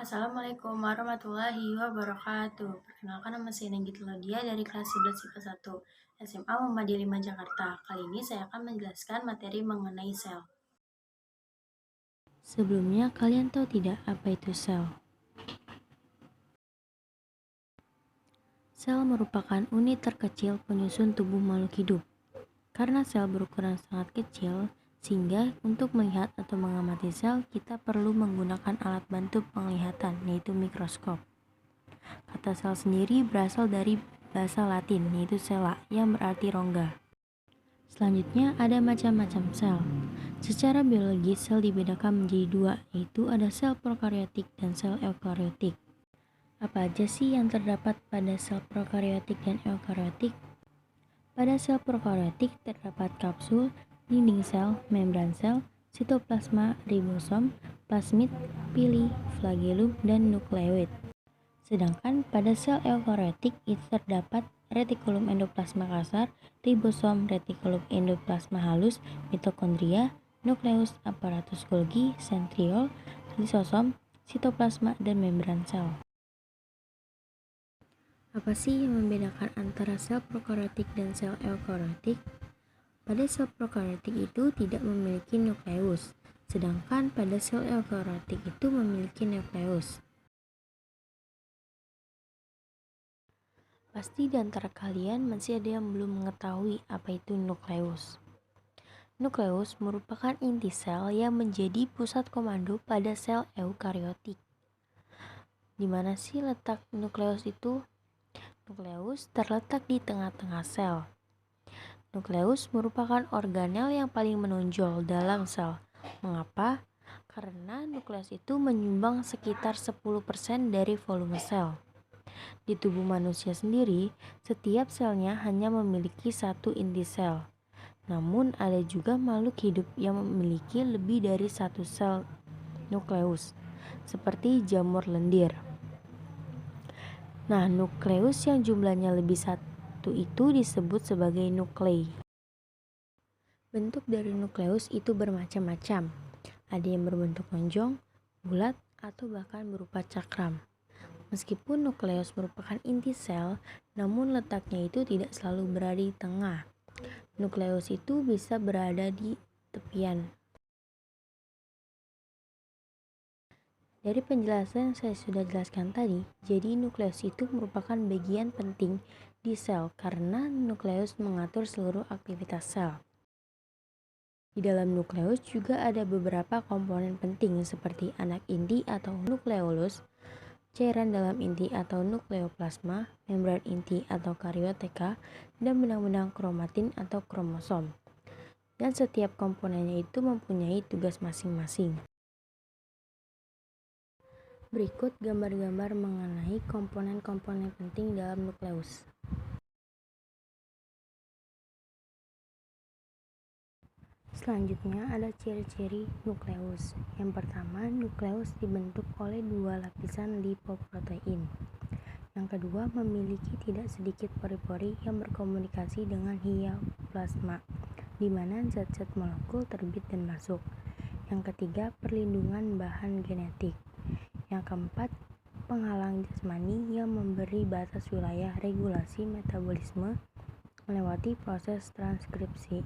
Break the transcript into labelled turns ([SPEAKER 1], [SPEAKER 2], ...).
[SPEAKER 1] Assalamualaikum warahmatullahi wabarakatuh. Perkenalkan, nama saya Nenggit Lodia dari kelas 11 IPA 1 SMA Muhammadiyah 5 Jakarta. Kali ini saya akan menjelaskan materi mengenai sel. Sebelumnya, kalian tahu tidak apa itu sel? Sel merupakan unit terkecil penyusun tubuh makhluk hidup. Karena sel berukuran sangat kecil, sehingga untuk melihat atau mengamati sel, kita perlu menggunakan alat bantu penglihatan, yaitu mikroskop. Kata sel sendiri berasal dari bahasa Latin, yaitu cella, yang berarti rongga. Selanjutnya ada macam-macam sel. Secara biologis, sel dibedakan menjadi dua, yaitu ada sel prokariotik dan sel eukariotik. Apa aja sih yang terdapat pada sel prokariotik dan eukariotik? Pada sel prokariotik terdapat kapsul, dinding sel, membran sel, sitoplasma, ribosom, plasmid, pili, flagellum, dan nukleoid. Sedangkan pada sel eukariotik itu terdapat retikulum endoplasma kasar, ribosom, retikulum endoplasma halus, mitokondria, nukleus, aparatus Golgi, sentriol, lisosom, sitoplasma, dan membran sel. Apa sih yang membedakan antara sel prokariotik dan sel eukariotik? Pada sel prokariotik itu tidak memiliki nukleus, sedangkan pada sel eukariotik itu memiliki nukleus. Pasti di antara kalian masih ada yang belum mengetahui apa itu nukleus. Nukleus merupakan inti sel yang menjadi pusat komando pada sel eukariotik. Di mana sih letak nukleus itu? Nukleus terletak di tengah-tengah sel. Nukleus merupakan organel yang paling menonjol dalam sel. Mengapa? Karena nukleus itu menyumbang sekitar 10% dari volume sel. Di tubuh manusia sendiri, setiap selnya hanya memiliki satu inti sel. Namun ada juga makhluk hidup yang memiliki lebih dari satu sel nukleus, seperti jamur lendir. Nah, nukleus yang jumlahnya lebih satu itu disebut sebagai nuklei. Bentuk dari nukleus itu bermacam-macam. Ada yang berbentuk lonjong, bulat, atau bahkan berupa cakram. Meskipun nukleus merupakan inti sel, namun letaknya itu tidak selalu berada di tengah. Nukleus itu bisa berada di tepian. Dari penjelasan yang saya sudah jelaskan tadi, jadi nukleus itu merupakan bagian penting di sel karena nukleus mengatur seluruh aktivitas sel. Di dalam nukleus juga ada beberapa komponen penting seperti anak inti atau nukleolus, cairan dalam inti atau nukleoplasma, membran inti atau karioteka, dan benang-benang kromatin atau kromosom. Dan setiap komponennya itu mempunyai tugas masing-masing. Berikut gambar-gambar mengenai komponen-komponen penting dalam nukleus. Selanjutnya ada ciri-ciri nukleus. Yang pertama, nukleus dibentuk oleh dua lapisan lipoprotein. Yang kedua, memiliki tidak sedikit pori-pori yang berkomunikasi dengan hioplasma, di mana zat-zat molekul terbit dan masuk. Yang ketiga, perlindungan bahan genetik. Yang keempat, penghalang jasmani yang memberi batas wilayah regulasi metabolisme melewati proses transkripsi.